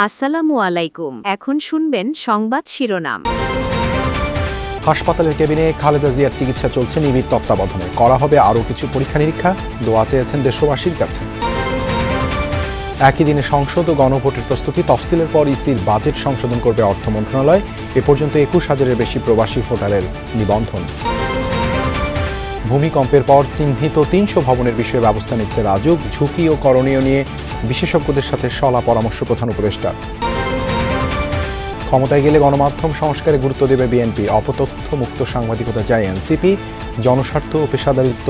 আসসালামু আলাইকুম। এখন শুনবেন সংবাদ শিরোনাম। হাসপাতালের কেবিনে খালেদা জিয়ার চিকিৎসা চলছে নিবিড় তত্ত্বাবধানে। করা হবে আরও কিছু পরীক্ষা নিরীক্ষা, দোয়া চেয়েছেন দেশবাসীর কাছে। একই দিনে সংসদ ও গণভোটের প্রস্তুতি। তফসিলের পর ইসির বাজেট সংশোধন করবে অর্থ মন্ত্রণালয়। এ পর্যন্ত ২১,০০০-এর বেশি প্রবাসী ভোটারের নিবন্ধন। ভূমিকম্পের পর চিহ্নিত ৩০০ ভবনের বিষয়ে ব্যবস্থা নিচ্ছে রাজুক। ঝুঁকি ও করণীয় নিয়ে বিশেষজ্ঞদের সাথে সলা পরামর্শ প্রধান উপদেষ্টা। ক্ষমতায় গেলে গণমাধ্যম সংস্কারে গুরুত্ব দেবে বিএনপি। অপতথ্য মুক্ত সাংবাদিকতা চায় এনসিপি। জনস্বার্থ ও পেশাদারিত্ব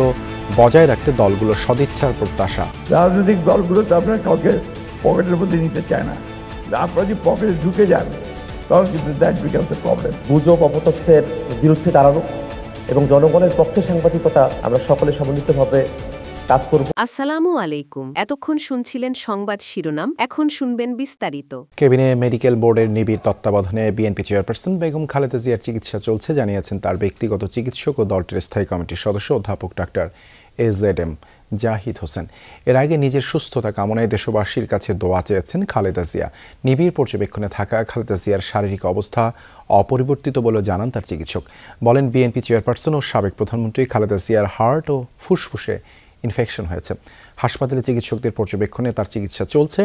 বজায় রাখতে দলগুলোর সদিচ্ছার প্রত্যাশা। রাজনৈতিক দলগুলো তো আপনার কাউকে পকেটের মধ্যে নিতে চায় না। আপনারা যদি পকেটে ঢুকে যান তখন কিন্তু দ্যাট বিকামস এ প্রবলেম। গুজব অপতথ্যের বিরুদ্ধে দাঁড়ানো এবং জনগণের পক্ষে সাংবাদিকতা আমরা সকলে সমন্বিতভাবে কাজ করব। আসসালামু আলাইকুম। এতক্ষণ শুনছিলেন সংবাদ শিরোনাম, এখন শুনবেন বিস্তারিত। কেবিনে মেডিকেল বোর্ডের নিবিড় তত্ত্বাবধানে বিএনপি চেয়ারপারসন বেগম খালেদা জিয়ার চিকিৎসা চলছে জানিয়েছেন তার ব্যক্তিগত চিকিৎসক ও দলটির স্থায়ী কমিটির সদস্য অধ্যাপক ডাক্তার এজেডএম জাহিদ হোসেন। এর আগে নিজের সুস্থতা কামনায় দেশবাসীর কাছে দোয়া চেয়েছেন খালেদা জিয়া। নিবিড় পর্যবেক্ষণে থাকা খালেদা জিয়ার শারীরিক অবস্থা অপরিবর্তিত বলে জানান তার চিকিৎসক। বলেন, বিএনপি চেয়ারপারসন ও সাবেক প্রধানমন্ত্রী খালেদা জিয়ার হার্ট ও ফুসফুসে ইনফেকশন হয়েছে। হাসপাতালে চিকিৎসকদের পর্যবেক্ষণে তার চিকিৎসা চলছে।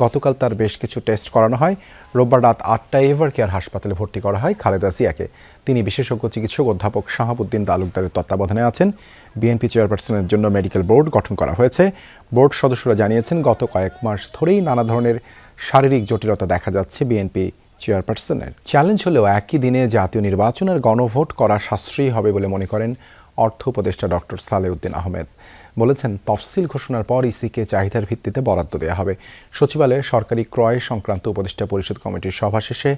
গতকাল তার বেশ কিছু টেস্ট করানো হয়। রোববার রাত ৮টায় এভার কেয়ার হাসপাতালে ভর্তি করা হয় খালেদা জিয়াকে। তিনি বিশেষজ্ঞ চিকিৎসক অধ্যাপক শাহাবুদ্দিন তালুকদারের তত্ত্বাবধানে আছেন। বিএনপি চেয়ারপারসনের জন্য মেডিকেল বোর্ড গঠন করা হয়েছে। বোর্ড সদস্যরা জানিয়েছেন, গত কয়েক মাস ধরেই নানা ধরনের শারীরিক জটিলতা দেখা যাচ্ছে বিএনপি চেয়ারপারসনের। চ্যালেঞ্জ হলেও একই দিনে জাতীয় নির্বাচন আর গণভোট করা সাশ্রয়ী হবে বলে মনে করেন অর্থ উপদেষ্টা ডক্টর সালেউদ্দিন আহমেদ। বলেছেন, তফসিল ঘোষণার পর ইসিকে চাহিদার ভিত্তিতে বরাদ্দ দেওয়া হবে। সচিবালয়ে সরকারি ক্রয় সংক্রান্ত উপদেষ্টা পরিষদ কমিটির সভা শেষে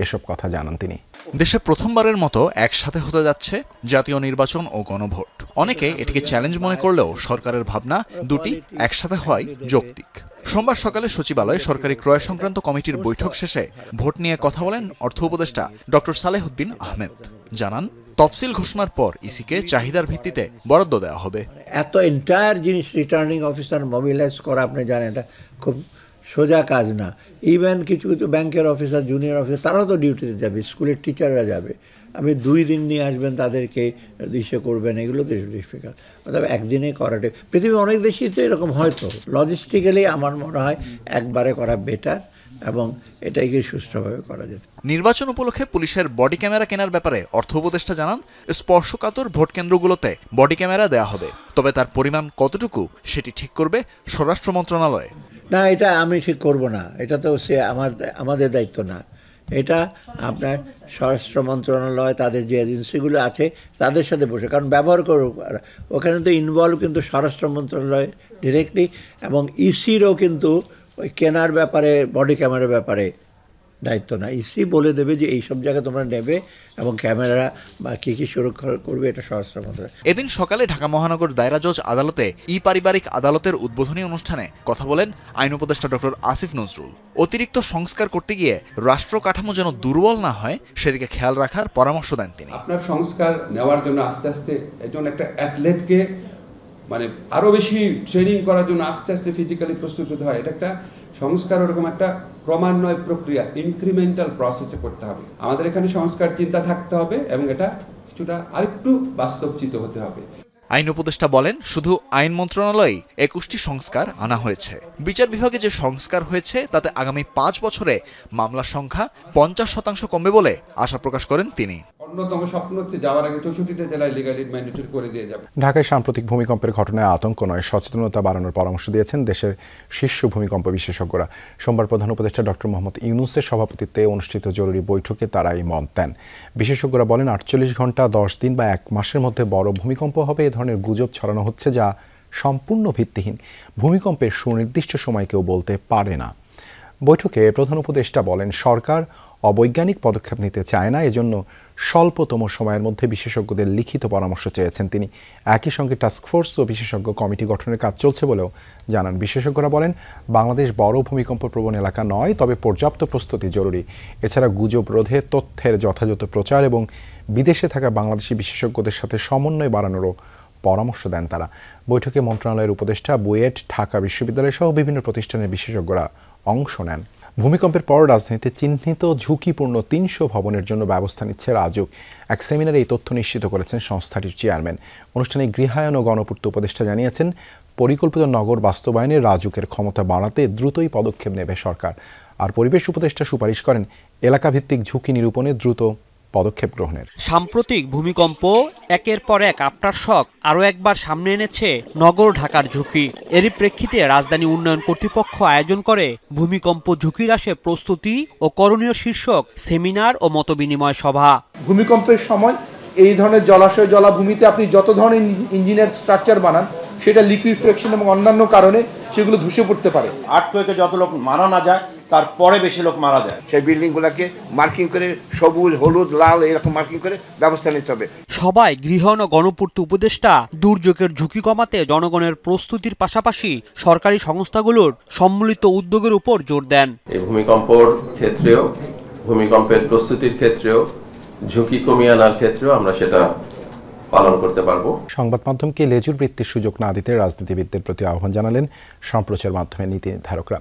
এসব কথা জানান তিনি। দেশে প্রথমবারের মতো একসাথে হতে যাচ্ছে জাতীয় নির্বাচন ও গণভোট। অনেকে এটিকে চ্যালেঞ্জ মনে করলেও সরকারের ভাবনা দুটি একসাথে হওয়াই যৌক্তিক। সোমবার সকালে সচিবালয়ে সরকারি ক্রয় সংক্রান্ত কমিটির বৈঠক শেষে ভোট নিয়ে কথা বলেন অর্থ উপদেষ্টা ডক্টর সালেহুদ্দিন আহমেদ। জানান, তফসিল ঘোষণার পর ইসিকে চাহিদার ভিত্তিতে বরাদ্দ দেওয়া হবে। এত এন্টায়ার জিনিস রিটার্নিং অফিসার মোবিলাইজ করা, আপনি জানেন এটা খুব সোজা কাজ না। ইভেন কিছু কিছু ব্যাংকের অফিসার, জুনিয়র অফিসার, তারাও তো ডিউটিতে যাবে, স্কুলের টিচাররা যাবে। আপনি 2 দিন নিয়ে আসবেন, তাদেরকে ইসে করবেন, এগুলো তো ডিফিকাল্ট। অর্থাৎ একদিনে করাটা, পৃথিবীর অনেক দেশেই তো এরকম হয়তো। লজিস্টিক্যালি আমার মনে হয় একবারে করা বেটার এবং এটাকে সুষ্ঠুভাবে করা যেত। নির্বাচন উপলক্ষে পুলিশের বডি ক্যামেরা কেনার ব্যাপারে অর্থ উপদেষ্টা জানান, স্পর্শকাতর ভোট কেন্দ্রগুলোতে বডি ক্যামেরা দেওয়া হবে, তবে তার পরিমাণ কতটুকু সেটি ঠিক করবে স্বরাষ্ট্র মন্ত্রণালয়। না, এটা আমি ঠিক করব না, এটা তো সে আমাদের দায়িত্ব না। এটা আপনার স্বরাষ্ট্র মন্ত্রণালয়, তাদের যে এজেন্সিগুলো আছে তাদের সাথে বসে, কারণ ব্যবহার করুক, ওখানে তো ইনভলভ কিন্তু স্বরাষ্ট্র মন্ত্রণালয় ডিরেক্টলি, এবং ইসিরও কিন্তু ওই কেনার ব্যাপারে, বডি ক্যামেরার ব্যাপারে দায়িত্ব না। ইসি বলে দেবে যে এইসব জায়গায় তোমরা নেবে এবং ক্যামেরা বা কী কী সুরক্ষা করবে, এটা স্বরাষ্ট্র মন্ত্রণালয়। এদিন সকালে ঢাকা মহানগর দায়রা জজ আদালতে পারিবারিক আদালতের উদ্বোধনী অনুষ্ঠানে কথা বলেন আইন উপদেষ্টা ডক্টর আসিফ নজরুল। অতিরিক্ত সংস্কার করতে গিয়ে রাষ্ট্র কাঠামো যেন দুর্বল না হয় সেদিকে খেয়াল রাখার পরামর্শ দেন তিনি। আপনার সংস্কার নেওয়ার জন্য আস্তে আস্তে একজন একটা অ্যাথলেটকে আরো বেশি ট্রেনিং করার জন্য আস্তে আস্তে ফিজিক্যালি প্রস্তুত হতে হয়। এটা একটা সংস্কার ওরকম একটা ক্রমান্বয় প্রক্রিয়া, ইনক্রিমেন্টাল প্রসেসে করতে হবে। আমাদের এখানে সংস্কার চিন্তা থাকতে হবে এবং এটা কিছুটা আরেকটু বাস্তবচিত হতে হবে। আইন উপদেষ্টা বলেন, শুধু আইন মন্ত্রণালয়ে 21টি সংস্কার আনা হয়েছে। বিচার বিভাগে যে সংস্কার হয়েছে তাতে আগামী 5 বছরে মামলার সংখ্যা 50% কমবে বলে আশা প্রকাশ করেন তিনি। অন্যতম স্বপ্ন হচ্ছে যাওয়ার আগে 64টা জেলায় লিগালি ম্যান্ডেটরি করে দিয়ে যাবে। ঢাকায় সাম্প্রতিক ভূমিকম্পের ঘটনায় আতঙ্ক নয়, সচেতনতা বাড়ানোর পরামর্শ দিয়েছেন দেশের শীর্ষ ভূমিকম্প বিশেষজ্ঞরা। সোমবার প্রধান উপদেষ্টা ডক্টর মোহাম্মদ ইউনূসের সভাপতিত্বে অনুষ্ঠিত জরুরি বৈঠকে তারা এই মত দেন। বিশেষজ্ঞরা বলেন, 48 ঘন্টা, 10 দিন বা 1 মাসের মধ্যে বড় ভূমিকম্প হবে, এ ধরনের গুজব ছড়ানো হচ্ছে যা সম্পূর্ণ ভিত্তিহীন। ভূমিকম্পের সুনির্দিষ্ট সময় কেউ বলতে পারে না। বৈঠকে প্রধান উপদেষ্টা বলেন, সরকার অবৈজ্ঞানিক পদক্ষেপ নিতে চায় না, এজন্য স্বল্পতম সময়ের মধ্যে বিশেষজ্ঞদের লিখিত পরামর্শ চেয়েছেন তিনি। একই সঙ্গে টাস্কফোর্স ও বিশেষজ্ঞ কমিটি গঠনের কাজ চলছে বলেও জানান। বিশেষজ্ঞরা বলেন, বাংলাদেশ বড় ভূমিকম্প প্রবণ এলাকা নয়, তবে পর্যাপ্ত প্রস্তুতি জরুরি। এছাড়া গুজব রোধে তথ্যের যথাযথ প্রচার এবং বিদেশে থাকা বাংলাদেশি বিশেষজ্ঞদের সাথে সমন্বয় বাড়ানোরও পরামর্শ দেন তারা। বৈঠকে মন্ত্রণালয়ের উপদেষ্টা, বুয়েট, ঢাকা বিশ্ববিদ্যালয় সহ বিভিন্ন প্রতিষ্ঠানের বিশেষজ্ঞরা অংশ নেন। ভূমিকম্পের পর রাজধানীতে চিহ্নিত ঝুঁকিপূর্ণ ৩০০ ভবনের জন্য ব্যবস্থা নিচ্ছে রাজুক। এক সেমিনারে এই তথ্য নিশ্চিত করেছেন সংস্থাটির চেয়ারম্যান। অনুষ্ঠানে গৃহায়ন ও গণপূর্ত উপদেষ্টা জানিয়েছেন, পরিকল্পিত নগর বাস্তবায়নে রাজুকের ক্ষমতা বাড়াতে দ্রুতই পদক্ষেপ নেবে সরকার। আর পরিবেশ উপদেষ্টা সুপারিশ করেন এলাকাভিত্তিক ঝুঁকি নিরূপণে দ্রুত পদক্ষেপ গ্রহণের। সাম্প্রতিক ভূমিকম্প একের পর এক আফটার শক আরও একবার সামনে এনেছে নগর ঢাকার ঝুঁকি। এরই প্রেক্ষিতে রাজধানী উন্নয়ন কর্তৃপক্ষ আয়োজন করে ভূমিকম্প ঝুঁকি হ্রাসে প্রস্তুতি ও করণীয় শীর্ষক সেমিনার ও মতবিনিময় সভা। ভূমিকম্পের সময় এই ধরনের জলাশয় জলাভূমিতে আপনি যত ধরনের ইঞ্জিনিয়ার স্ট্রাকচার বানান, সেটা লিকুইফ্যাকশন এবং অন্যান্য কারণে সেগুলো ধসে পড়তে পারে। আর্থকোয়েকে যত লোক মারা না যায় তারপরে বেশি লোক মারা যায়। সেই বিল্ডিংগুলোকে মার্কিং করে সবুজ, হলুদ, লাল এরকম মার্কিং করে ব্যবস্থা নিতে হবে। সবাই গৃহায়ন ও গণপূর্ত উপদেষ্টা দুর্যোগের ঝুঁকি কমাতে জনগণের প্রস্তুতির পাশাপাশি সরকারি সংস্থাগুলোর সম্মিলিত উদ্যোগের উপর জোর দেন। এই ভূমিকম্পের ক্ষেত্রেও, ভূমিকম্পের প্রস্তুতির ক্ষেত্রেও, ঝুঁকি কমিয়ে আনার ক্ষেত্রেও আমরা সেটা পালন করতে পারবো। সংবাদ মাধ্যমকে লেজুর বৃত্তির সুযোগ না দিতে রাজনীতিবিদদের প্রতি আহ্বান জানালেন সম্প্রচার মাধ্যমের নীতি নির্ধারকরা।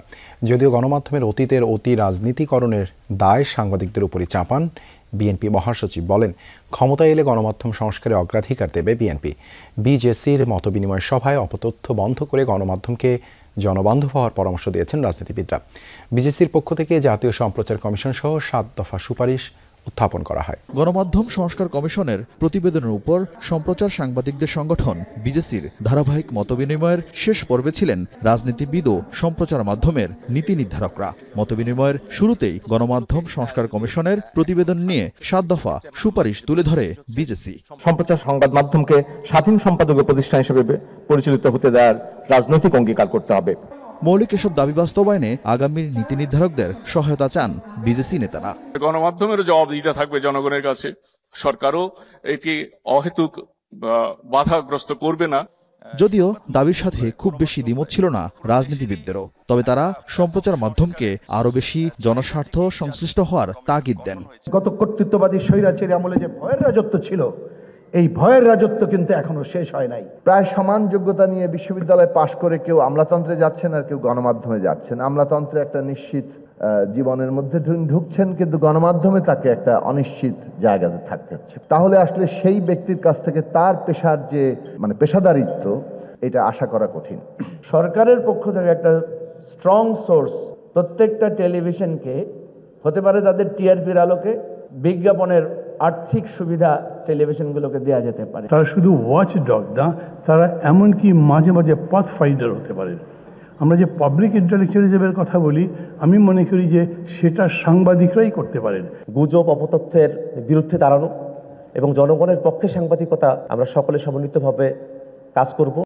যদিও গণমাধ্যমের অতীতের অতি রাজনীতিকরণের দায় সাংবাদিকদের উপরই চাপান বিএনপি মহাসচিব বলেন, ক্ষমতায় এলে গণমাধ্যম সংস্কারে অগ্রাধিকার দেবে বিএনপি। বিজেসির মতবিনিময় সভায় অপতথ্য বন্ধ করে গণমাধ্যমকে জনবান্ধব হওয়ার পরামর্শ দিয়েছেন রাজনীতিবিদরা। বিজেসির পক্ষ থেকে জাতীয় সম্প্রচার কমিশন সহ 7 দফা সুপারিশ উত্থাপন করা হয়। গণমাধ্যম সংস্কার কমিশনের প্রতিবেদনের উপর সম্প্রচার সাংবাদিকদের সংগঠন বিজেসির ধারাবাহিক মতবিনিময়ের শেষ পর্বে ছিলেন রাজনীতিবিদ ও সম্প্রচার মাধ্যমের নীতি নির্ধারকরা। মতবিনিময়ের শুরুতেই গণমাধ্যম সংস্কার কমিশনের প্রতিবেদন নিয়ে 7 দফা সুপারিশ তুলে ধরে বিজেসি। সম্প্রচার সংবাদ মাধ্যমকে স্বাধীন সম্পাদকীয় প্রতিষ্ঠান হিসেবে পরিচালিত হতে দেওয়ার রাজনৈতিক অঙ্গীকার করতে হবে। মৌলিক এসব দাবি বাস্তবায়নে আগামীর নীতি নির্ধারকদের সহায়তা চান বিজেসি নেতারা। গণমাধ্যমেরও জবাব দিতে থাকবে জনগণের কাছে, সরকারও এটি অহেতুক বাধাগ্রস্ত করবে না। যদিও দাবির সাথে খুব বেশি দ্বিমত ছিল না রাজনীতিবিদদেরও, তবে তারা সম্প্রচার মাধ্যমকে আরো বেশি জনস্বার্থ সংশ্লিষ্ট হওয়ার তাগিদ দেন। গত কর্তৃত্ববাদী স্বৈরাচারী আমলে যে ভয়ের রাজত্ব ছিল, এই ভয়ের রাজত্ব কিন্তু এখনো শেষ হয় নাই। প্রায় সমান যোগ্যতা নিয়ে বিশ্ববিদ্যালয়ে পাশ করে কেউ আমলাতন্ত্রে যাচ্ছেন আর কেউ গণমাধ্যমে যাচ্ছেন। আমলাতন্ত্রে একটা নিশ্চিত জীবনের মধ্যে ঢুকছেন, কিন্তু গণমাধ্যমে তাকে একটা অনিশ্চিত জায়গাতে থাকতে হচ্ছে। তাহলে আসলে সেই ব্যক্তির কাছ থেকে তার পেশার যে পেশাদারিত্ব, এটা আশা করা কঠিন। সরকারের পক্ষ থেকে একটা স্ট্রং সোর্স প্রত্যেকটা টেলিভিশনকে হতে পারে তাদের টিআরপির আলোকে বিজ্ঞাপনের আর্থিক সুবিধা টেলিভিশনগুলোকে দেওয়া যেতে পারে। তারা শুধু ওয়াচ ডগ না, তারা এমনকি মাঝে মাঝে পাথ ফাইন্ডার হতে পারে। আমরা যে পাবলিক ইন্টেলেকচুয়ালিজমের কথা বলি, আমি মনে করি যে সেটা সাংবাদিকরাই করতে পারেন। গুজব, অপতথ্যের বিরুদ্ধে দাঁড়ানো এবং জনগণের পক্ষে সাংবাদিকতা আমরা সকলে সমন্বিতভাবে কাজ করব।